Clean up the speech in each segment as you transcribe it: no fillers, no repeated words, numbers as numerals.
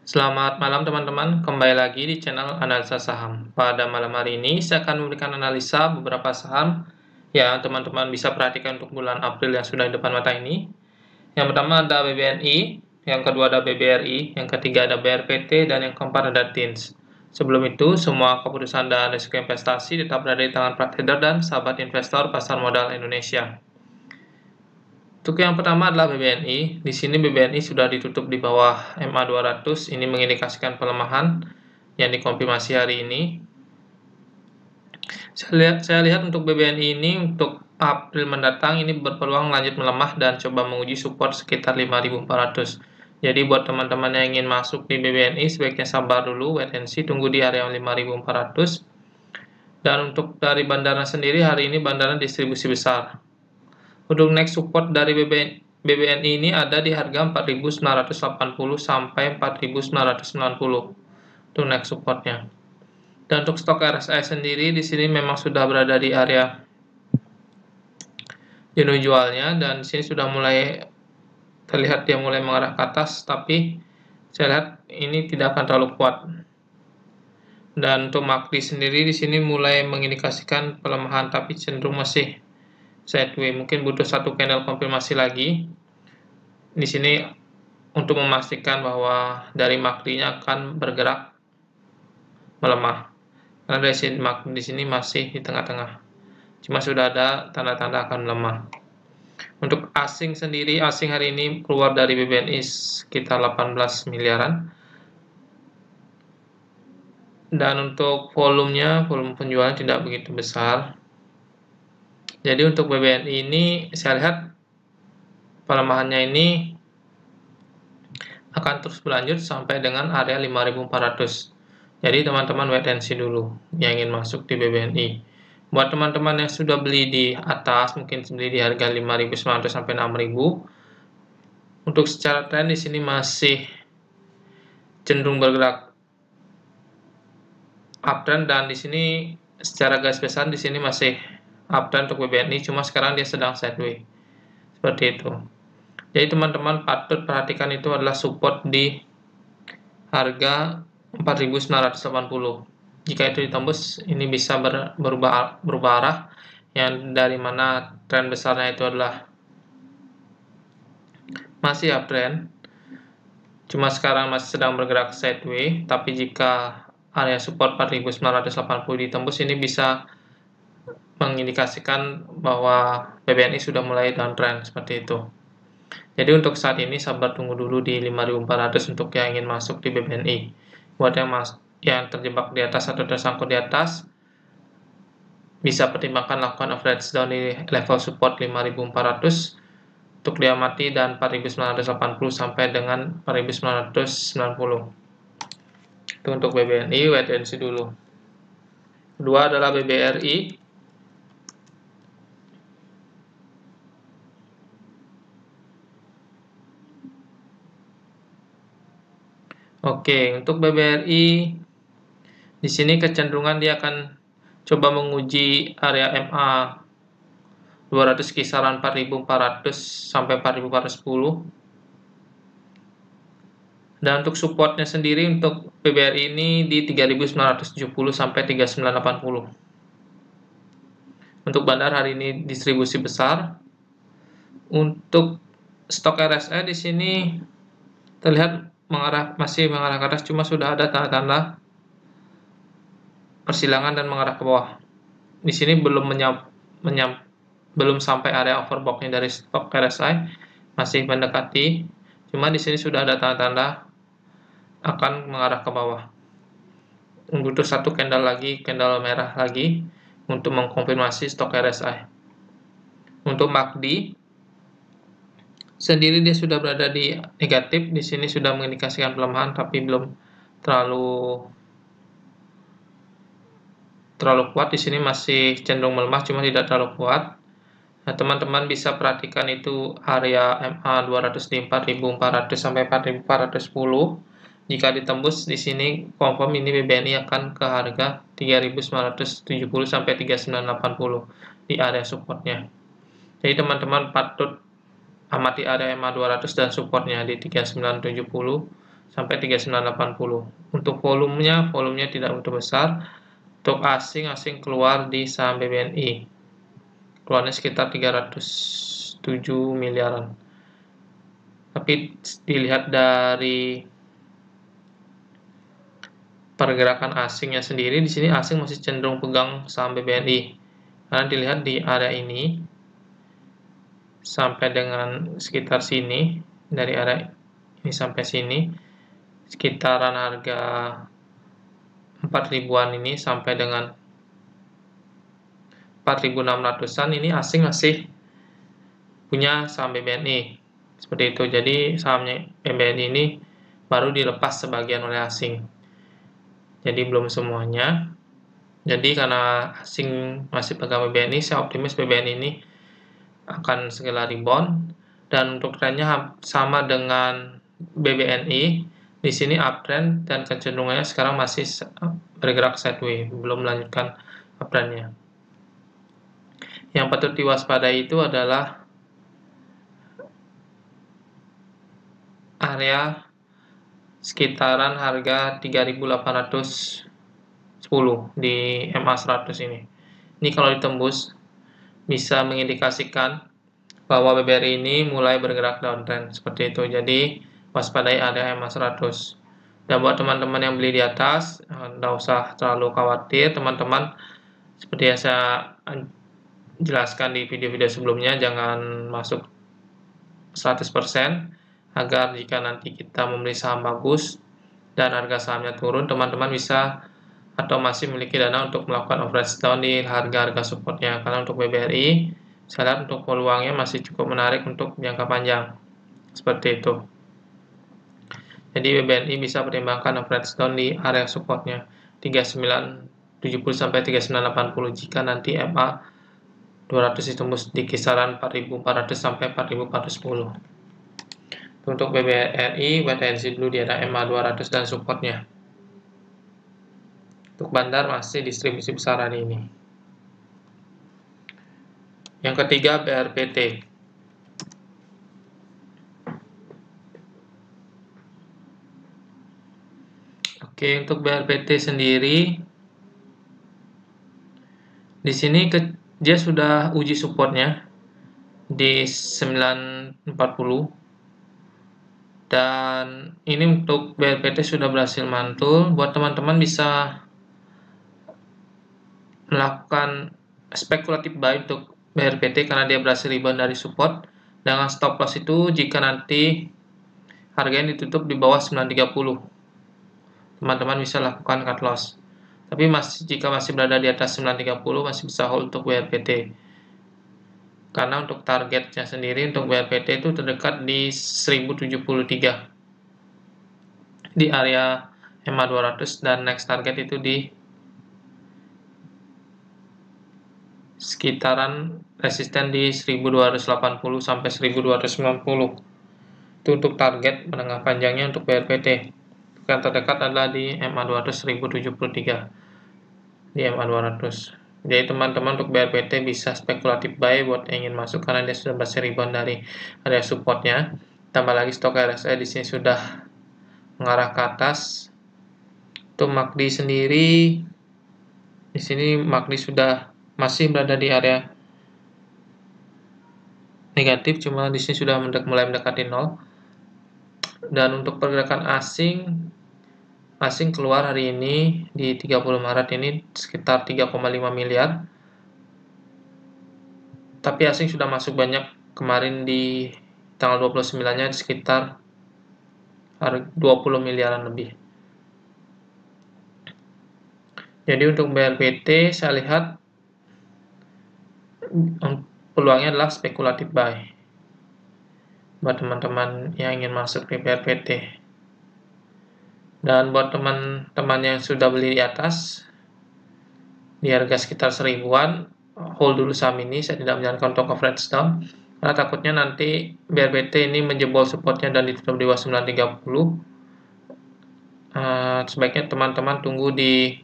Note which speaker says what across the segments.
Speaker 1: Selamat malam teman-teman, kembali lagi di channel Analisa Saham. Pada malam hari ini saya akan memberikan analisa beberapa saham yang teman-teman bisa perhatikan untuk bulan April yang sudah di depan mata ini. Yang pertama ada BBNI, yang kedua ada BBRI, yang ketiga ada BRPT, dan yang keempat ada TINS. Sebelum itu, semua keputusan dan risiko investasi tetap berada di tangan para trader dan sahabat investor pasar modal Indonesia. Untuk yang pertama adalah BBNI. Di sini BBNI sudah ditutup di bawah MA 200. Ini mengindikasikan pelemahan yang dikonfirmasi hari ini. Saya lihat untuk BBNI ini untuk April mendatang ini berpeluang lanjut melemah dan coba menguji support sekitar 5.400. Jadi buat teman-teman yang ingin masuk di BBNI sebaiknya sabar dulu, wait and see, tunggu di area 5.400. Dan untuk dari bandara sendiri hari ini bandara distribusi besar. Untuk next support dari BBNI ini ada di harga 4.980 sampai 4.990. Itu next supportnya. Dan untuk stok RSI sendiri di sini memang sudah berada di area jenuh jualnya dan di sini sudah mulai terlihat dia mulai mengarah ke atas, tapi saya lihat ini tidak akan terlalu kuat. Dan untuk MACD sendiri di sini mulai mengindikasikan pelemahan tapi cenderung masih sideways, mungkin butuh satu candle konfirmasi lagi di sini untuk memastikan bahwa dari MACD-nya akan bergerak melemah. Karena dari sini MACD di sini masih di tengah-tengah, cuma sudah ada tanda-tanda akan melemah. Untuk asing sendiri, asing hari ini keluar dari BBNI sekitar 18 miliaran. Dan untuk volume penjualan tidak begitu besar. Jadi untuk BBNI ini saya lihat pelemahannya ini akan terus berlanjut sampai dengan area 5.400. Jadi teman-teman wait and see dulu yang ingin masuk di BBNI. Buat teman-teman yang sudah beli di atas, mungkin beli di harga 5.900 sampai 6.000. Untuk secara tren di sini masih cenderung bergerak uptrend, dan di sini secara garis besar di sini masih uptrend untuk BBNI, cuma sekarang dia sedang sideways. Seperti itu. Jadi teman-teman patut perhatikan itu adalah support di harga 4.980. Jika itu ditembus, ini bisa berubah arah, yang dari mana tren besarnya itu adalah masih uptrend, cuma sekarang masih sedang bergerak sideways. Tapi jika area support 4.980 ditembus, ini bisa mengindikasikan bahwa BBNI sudah mulai downtrend seperti itu. Jadi untuk saat ini sabar tunggu dulu di 5.400 untuk yang ingin masuk di BBNI. Buat yang terjebak di atas atau tersangkut di atas, bisa pertimbangkan lakukan average down di level support 5.400 untuk diamati, dan 4.980 sampai dengan 4.990. Itu untuk BBNI, wait and see dulu. Kedua adalah BBRI. Oke, untuk BBRI di sini kecenderungan dia akan coba menguji area MA 200 kisaran 4.400 sampai 4.410. Dan untuk supportnya sendiri untuk BBRI ini di 3.970 sampai 3.980. Untuk bandar hari ini distribusi besar. Untuk stok RSI di sini terlihat masih mengarah ke atas, cuma sudah ada tanda-tanda persilangan dan mengarah ke bawah. Di sini belum belum sampai area overbought-nya dari stok RSI, masih mendekati, cuma di sini sudah ada tanda-tanda akan mengarah ke bawah. Butuh satu candle merah lagi untuk mengkonfirmasi stok RSI. Untuk MACD sendiri dia sudah berada di negatif, di sini sudah mengindikasikan pelemahan tapi belum terlalu kuat. Di sini masih cenderung melemah, cuma tidak terlalu kuat. Nah, teman-teman bisa perhatikan itu area MA 200 di 4.400 sampai 4.410. Jika ditembus di sini confirm ini BBNI akan ke harga 3.970 sampai 3.980 di area supportnya. Jadi teman-teman patut amati area MA 200 dan supportnya di 3.970 sampai 3980. Untuk volumenya tidak begitu besar. Untuk asing keluar di saham BBNI. Keluarnya sekitar 307 miliaran. Tapi dilihat dari pergerakan asingnya sendiri, di sini asing masih cenderung pegang saham BBNI. Karena dilihat di area ini sampai dengan sekitar sini, dari area ini sampai sini, sekitaran harga 4.000-an ini sampai dengan 4.600-an ini asing masih punya saham BBNI. Seperti itu. Jadi sahamnya BBNI ini baru dilepas sebagian oleh asing. Jadi belum semuanya. Jadi karena asing masih pegang BBNI, saya optimis BBNI ini akan segera rebound. Dan untuk trennya sama dengan BBNI, di sini uptrend dan kecenderungannya sekarang masih bergerak sideways, belum melanjutkan uptrendnya. Yang patut diwaspadai itu adalah area sekitaran harga 3.810 di MA100 ini. Ini kalau ditembus bisa mengindikasikan bahwa BBRI ini mulai bergerak downtrend seperti itu. Jadi waspadai area MA100. Dan buat teman-teman yang beli di atas, tidak usah terlalu khawatir. Teman-teman, seperti yang saya jelaskan di video-video sebelumnya, jangan masuk 100%, agar jika nanti kita membeli saham bagus dan harga sahamnya turun, teman-teman bisa atau masih memiliki dana untuk melakukan average down di harga-harga supportnya. Karena untuk BBRI, saya lihat untuk peluangnya masih cukup menarik untuk jangka panjang. Seperti itu. Jadi BBNI bisa pertimbangkan average down di area supportnya 3970 sampai 3980 jika nanti MA 200 ditembus di kisaran 4.400 sampai 4.410. Untuk BBRI, wait and see dulu di area MA 200 dan supportnya. Untuk bandar masih distribusi besar hari ini. Yang ketiga, BRPT. Oke, untuk BRPT sendiri, di sini dia sudah uji supportnya di 940, dan ini untuk BRPT sudah berhasil mantul. Buat teman-teman bisa melakukan spekulatif buy untuk BRPT karena dia berhasil rebound dari support dengan stop loss itu jika nanti harganya ditutup di bawah 930. Teman-teman bisa lakukan cut loss. Tapi jika masih berada di atas 930 masih bisa hold untuk BRPT. Karena untuk targetnya sendiri untuk BRPT itu terdekat di 1073 di area MA 200 dan next target itu di sekitaran resisten di 1280 sampai 1290. Itu untuk target menengah panjangnya untuk BRPT. Yang terdekat adalah di MA 200 1073 di MA 200. Jadi teman-teman untuk BRPT bisa spekulatif buy buat yang ingin masuk karena dia sudah berhasil rebound dari area supportnya. Tambah lagi stok RSI di sini sudah mengarah ke atas. Untuk MACD sendiri, di sini MACD sudah masih berada di area negatif, cuma di sini sudah mulai mendekati 0. Dan untuk pergerakan asing keluar hari ini di 30 Maret ini sekitar 3,5 miliar. Tapi asing sudah masuk banyak kemarin di tanggal 29-nya sekitar 20 miliaran lebih. Jadi untuk BRPT saya lihat peluangnya adalah spekulatif buy buat teman-teman yang ingin masuk di BRPT. Dan buat teman-teman yang sudah beli di atas di harga sekitar 1000-an, hold dulu saham ini. Saya tidak menyarankan untuk average down karena takutnya nanti BRPT ini menjebol supportnya dan ditutup di bawah 930. Sebaiknya teman-teman tunggu di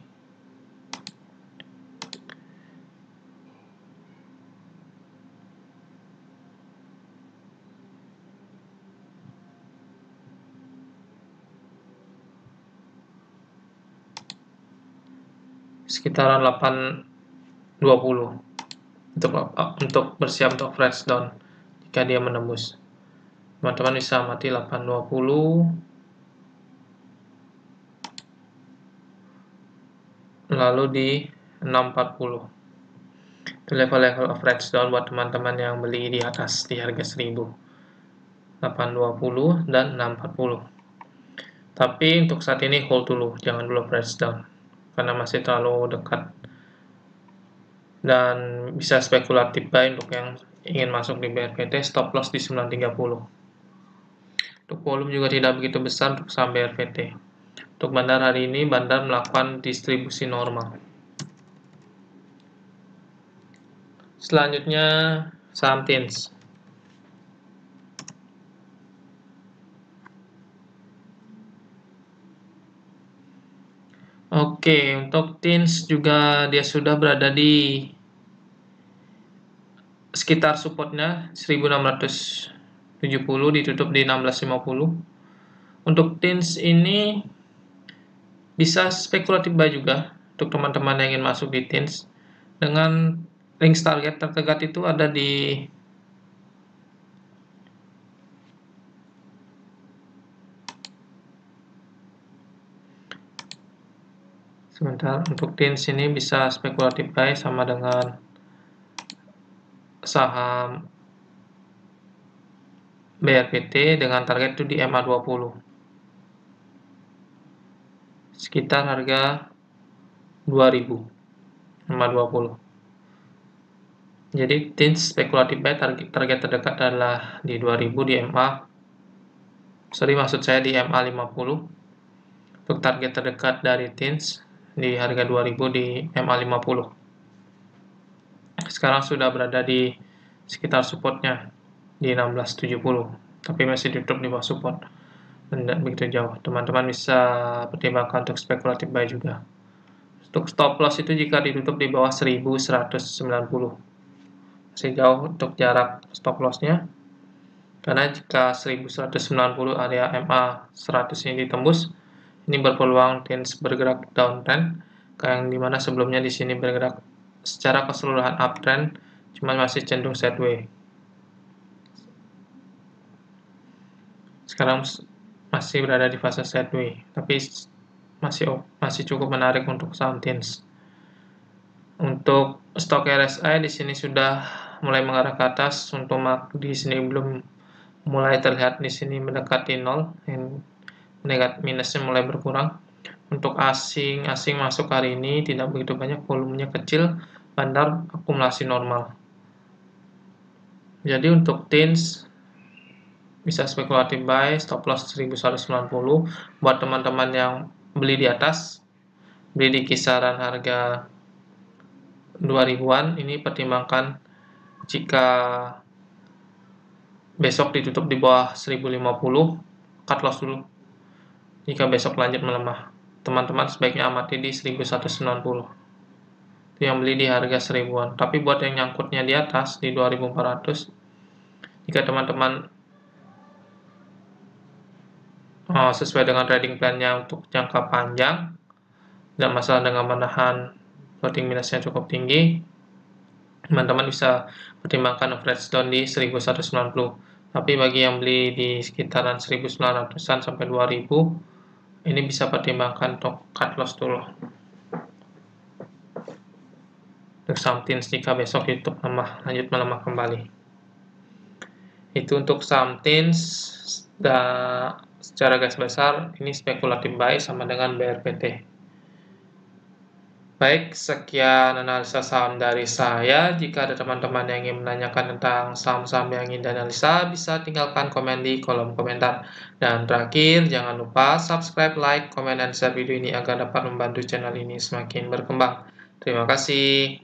Speaker 1: sekitaran 820 untuk bersiap untuk fresh down jika dia menembus. Teman-teman bisa amati 820 lalu di 640. Itu level-level average down buat teman-teman yang beli di atas di harga 1000. 820 dan 640. Tapi untuk saat ini hold dulu, jangan dulu average down karena masih terlalu dekat. Dan bisa spekulatif buy untuk yang ingin masuk di BRPT, stop loss di 930. Untuk volume juga tidak begitu besar untuk saham BRPT. Untuk Bandar hari ini, Bandar melakukan distribusi normal. Selanjutnya, saham TINS. Oke, untuk TINS juga dia sudah berada di sekitar supportnya 1670, ditutup di 1650. Untuk TINS ini bisa spekulatif buy juga untuk teman-teman yang ingin masuk di TINS. Dengan range target terdekat itu ada di sebentar, untuk TINS ini bisa spekulatif buy sama dengan saham BRPT dengan target itu di MA20 sekitar harga 2000 MA20. Jadi TINS spekulatif buy target terdekat adalah di 2000 di maksud saya di MA50. Untuk target terdekat dari TINS di harga 2000 di MA50. Sekarang sudah berada di sekitar supportnya di 1670, tapi masih ditutup di bawah support dan tidak begitu jauh. Teman-teman bisa pertimbangkan untuk spekulatif buy juga. Untuk stop loss itu jika ditutup di bawah 1190. Masih jauh untuk jarak stop lossnya, karena jika 1190 area MA 100 ini ditembus, ini berpeluang TINS bergerak downtrend, yang dimana sebelumnya di sini bergerak secara keseluruhan uptrend, cuma masih cenderung sideways. Sekarang masih berada di fase sideways, tapi masih cukup menarik untuk saham TINS. Untuk stok RSI di sini sudah mulai mengarah ke atas. Untuk MACD di sini belum mulai terlihat di sini mendekati 0, negatif minusnya mulai berkurang. Untuk asing masuk hari ini tidak begitu banyak, volumenya kecil, Bandar akumulasi normal. Jadi untuk TINS bisa spekulatif buy, stop loss 1190. Buat teman-teman yang beli di atas, beli di kisaran harga 2000-an, ini pertimbangkan jika besok ditutup di bawah 1050, cut loss dulu. Jika besok lanjut melemah, teman-teman sebaiknya amati di 1190. Itu yang beli di harga 1000-an. Tapi buat yang nyangkutnya di atas di 2400, jika teman-teman sesuai dengan trading plan-nya untuk jangka panjang, tidak masalah dengan menahan floating minusnya cukup tinggi, teman-teman bisa pertimbangkan average down di 1190. Tapi bagi yang beli di sekitaran 1900-an sampai 2000, ini bisa pertimbangkan untuk cut loss dulu. Untuk saham TINS jika besok YouTube lanjut melemah kembali. Itu untuk saham TINS. Dan secara garis besar ini spekulatif buy sama dengan BRPT. Baik, sekian analisa saham dari saya. Jika ada teman-teman yang ingin menanyakan tentang saham-saham yang ingin dianalisa, bisa tinggalkan komen di kolom komentar. Dan terakhir, jangan lupa subscribe, like, komen, dan share video ini agar dapat membantu channel ini semakin berkembang. Terima kasih.